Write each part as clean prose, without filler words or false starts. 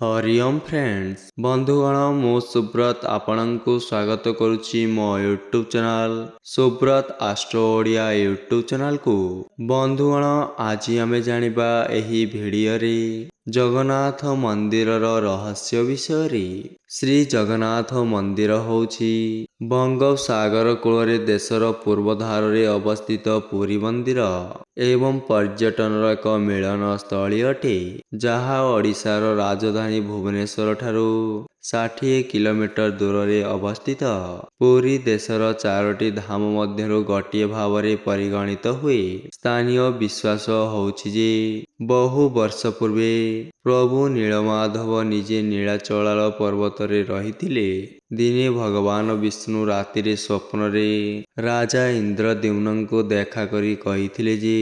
Hariom friends बंधुगण मु सुब्रत आपणଙ୍କୁ स्वागत करुच्ची मो YouTube channel Subrat Astro Odia YouTube channel को। बंधुगण आज आम जानिबा एही भिडियो रे जगन्नाथ मंदिरर रहस्य विषय। श्री जगन्नाथ मंदिर होउची बंगोपसागर कूल देशर पूर्व धार रे अवस्थित पुरी मंदिर एवं पर्यटन एक मिलन स्थली अटे, जहा ओडिशार राजधानी भुवनेश्वर ठारू 60 किलोमीटर दूर रे अवस्थित। पुरी देशर 4टी धाम मध्यरु गोटिए भावरे परिगणित हुए। स्थानीय विश्वास होउछि जे बहु वर्ष पूर्वे प्रभु नीलमाधव निजे नीलाचलाल पर्वत रे रहिथिले। दिने भगवान विष्णु राति रे स्वप्न रे राजा इंद्रद्युम्न को देखा करी कहिथिले जे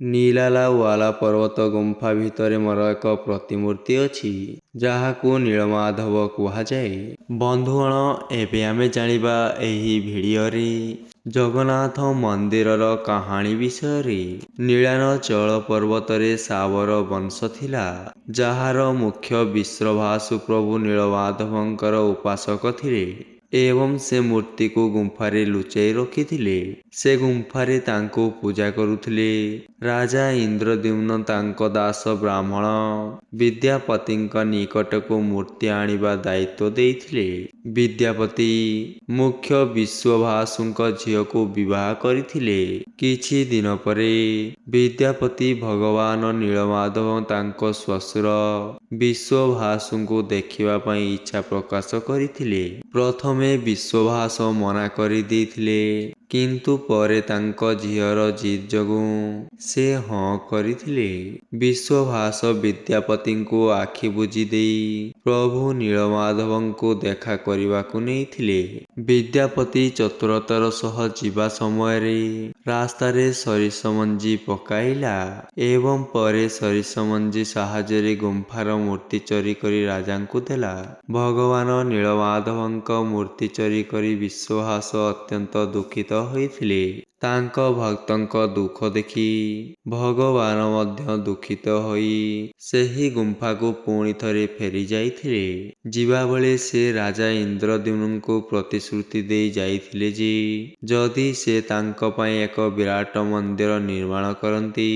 नीलाला वाला पर्वत गुंफा भितरे मोर एक प्रतिमूर्ति अछि, जाहाकू नीलमाधव कुहाଯାଏ। बंधुगण एबे आमे जानिबा एही भिडियो रे जगन्नाथ मंदिरर कहानी विषय। नीलाचल पर्वत रे सावर वंश थिला, जहार मुख्य विश्वभासु प्रभु नीलमाधवंकर उपासक थिले एवं से मूर्ति को गुंफारे लुचाई रखिथिले। से गुंफारे तांको पूजा करुथिले। राजा इंद्रद्युम्न तांको दास ब्राह्मण विद्यापतिंक निकट को मूर्ति आनिबा दायित्व देइथिले। विद्यापति मुख्य विश्वभासुंक झियो को विवाह करिथिले। किछि दिन परे विद्यापति भगवान नीलमाधव तांको श्वशुर विश्वभासुंको देखिबा पई इच्छा प्रकाश करिथिले। प्रथमे विश्वभास मना करि देइथिले, किंतु परे तांको झियर जिद जोगु से हाँ करिथिले। विश्वभास विद्यापति को आखि बुझी देई प्रभु नीलमाधव को देखा करबाकू नेइथिले। विद्यापति चतुरतार सह जीवा समय रे रास्ता रे सरिस मंजी पकाइला एवं परे सरिस मंजी साहाଯ୍ୟରେ गुंफार मूर्ति चोरी करी राजा को देला। भगवान नीलमाधवंक मूर्ति चोरी करी विश्वभास अत्यंत दुखित होइथिले। तांको भक्तंक दुख देखि भगवान मध्य दुखित होई सेही गुंफा को पुणी थरे फेरी जाइथिले। जीवा बेले से राजा इंद्रद्युम्न को प्रतिश्रुति दे जाइथिले जे जदि से तांको पई एक विराट मंदिर निर्माण करंती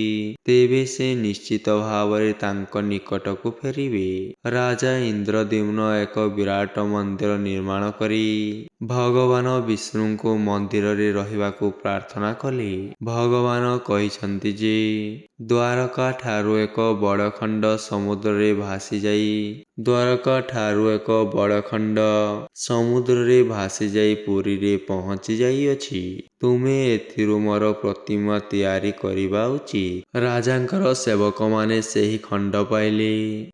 तेबे से निश्चित भावरे तांको निकट को फेरिबे। राजा इंद्रद्युम्न एक विराट मंदिर निर्माण करी भगवान विष्णु को मंदिर रे रहिबाकू प्रार्थना कले। भगवान कहिसंती जे द्वारका ठारू एक बड़ खंड समुद्र रे भासी जाई समुद्र रे भासी जाई पुरी रे पहुंची जाई अछि। तुमे एथिरु मोर प्रतिमा तैयारी करिबा उचित। राजांकर सेवक माने सेही खंड पाइले,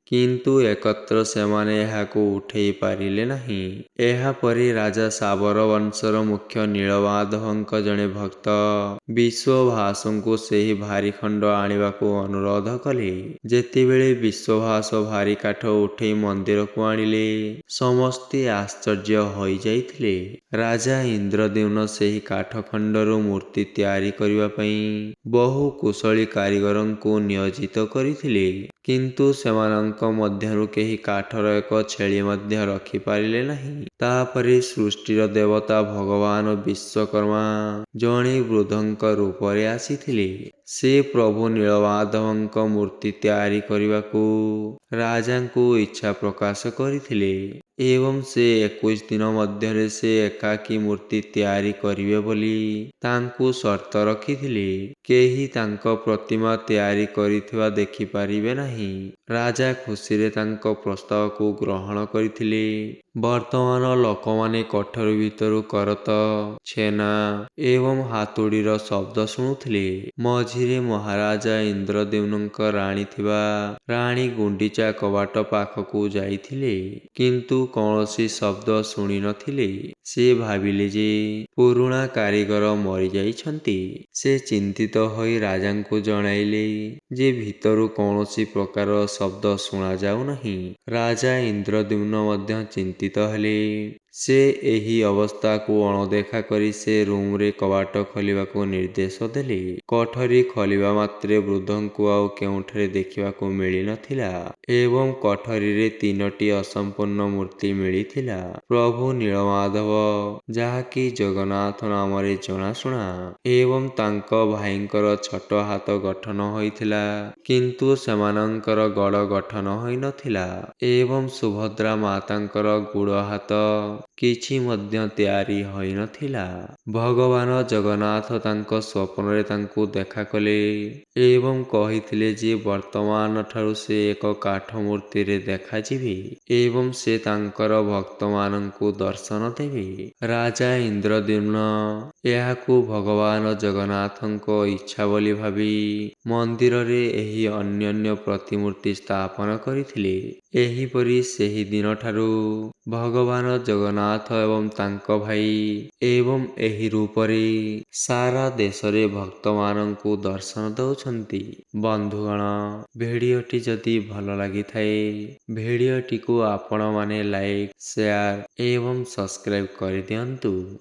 किंतु एकत्र से माने एहाकू उठेई पारिले नाही। एहा परे राजा सावर वंशर मुख्य नीलमाधवंक जणे भक्त विश्वभासुंको सेही भारी खंड आनिबाकू अनुरोध कले। जेतेबेले विश्वभास भारी काठ उठेई मंदिर को आनिले समस्ते आश्चर्य होई जाइथिले। राजा इंद्रद्युम्न सेही काठ खंडरू मूर्ति तैयारी करिबा पई बहु कुशली कारीगरंको नियोजित करिथिले, किंतु सेमानंक मध्यरु केही काठर एक छेली मध्य रखि पारिले नाही। तापरे सृष्टिर देवता भगवान विश्वकर्मा जणे वृद्धंक रूप रे आसीथिले। से प्रभु नीलमाधवंक मूर्ति तैयारी करिबाकू राजांको इच्छा प्रकाश करिथिले एवं से 21 दिन मध्यरे से एकाकी मूर्ति तैयारी करिवे बोली तांको शर्त रखिथिले। केही तांको प्रतिमा तैयारी करिथिबा देखि पारिबे नाही। राजा खुशी रे तांको प्रस्ताव को ग्रहण करिथिले। वर्तमान लोकमाने कोठरी भितरु करत छेना एवं हातुड़ीर शब्द शुणुथिले। मझिरे महाराजा इंद्रद्युम्नक राणी थिबा राणी गुंडीचा कबाट पाखकू जाइथिले, किंतु कौनसी शब्द शुणी नथिले। से भाबिले जे पुरुणा कारीगर मरि जाइछंती। से चिंतित होई राजांको जणाइले जे भितरु कौनसी प्रकार शब्द शुणा जाउ नहीं। राजा इंद्रद्युम्न मध्य चिंतित हेले। ସେ ଏହି ଅବସ୍ଥାକୁ ଅଣଦେଖା କରି ସେ ରୁମରେ କବାଟ ଖୋଲିବାକୁ ନିର୍ଦ୍ଦେଶ ଦେଲେ। କୋଠରୀ ଖୋଲିବା ମାତ୍ରେ ବୃଦ୍ଧଙ୍କୁ ଆଉ କେଉଁଠାରେ ଦେଖିବାକୁ ମିଳିନଥିଲା ଏବଂ କୋଠରୀରେ 3ଟି ଅସମ୍ପୂର୍ଣ୍ଣ ମୂର୍ତ୍ତି ମିଳିଥିଲା। ପ୍ରଭୁ ନୀଳମାଧବ, ଯାହାକି ଜଗନ୍ନାଥ ନାମରେ ଜଣାଶୁଣା, ଏବଂ ତାଙ୍କ ଭାଇଙ୍କର ଛୋଟ ହାତ ଗଠନ ହୋଇଥିଲା, କିନ୍ତୁ ସେମାନଙ୍କର ଗୋଡ଼ ଗଠନ ହୋଇନଥିଲା ଏବଂ ସୁଭଦ୍ରା ମାତାଙ୍କର ଗୋଡ଼ ହାତ କିଛି ମଧ୍ୟ ତିଆରି ହୋଇନଥିଲା। ଭଗବାନ ଜଗନ୍ନାଥ ତାଙ୍କ ସ୍ୱପ୍ନରେ ତାଙ୍କୁ ଦେଖାକଲେ ଏବଂ କହିଥିଲେ ଯେ ବର୍ତ୍ତମାନଠାରୁ ସେ ଏକ କାଠ ମୂର୍ତ୍ତିରେ ଦେଖାଯିବେ ଏବଂ ସେ ତାଙ୍କର ଭକ୍ତମାନଙ୍କୁ ଦର୍ଶନ ଦେବେ। ରାଜା ଇନ୍ଦ୍ରଦ୍ୟୁମ୍ନ ଏହାକୁ ଭଗବାନ ଜଗନ୍ନାଥଙ୍କ ଇଚ୍ଛା ବୋଲି ଭାବି ମନ୍ଦିରରେ ଏହି ଅନନ୍ୟ ପ୍ରତିମୂର୍ତ୍ତି ସ୍ଥାପନ କରିଥିଲେ। ଏହିପରି ସେହି ଦିନଠାରୁ ଭଗବାନ ଜଗନ୍ନାଥ ଏବଂ ତାଙ୍କ ଭାଇ ଏବଂ ଏହି ରୂପରେ ସାରା ଦେଶରେ ଭକ୍ତମାନଙ୍କୁ ଦର୍ଶନ ଦେଉଛନ୍ତି। ବନ୍ଧୁଗଣ, ଭିଡ଼ିଓଟି ଯଦି ଭଲ ଲାଗିଥାଏ, ଭିଡ଼ିଓଟିକୁ ଆପଣମାନେ ଲାଇକ୍, ସେୟାର ଏବଂ ସବସ୍କ୍ରାଇବ୍ କରିଦିଅନ୍ତୁ।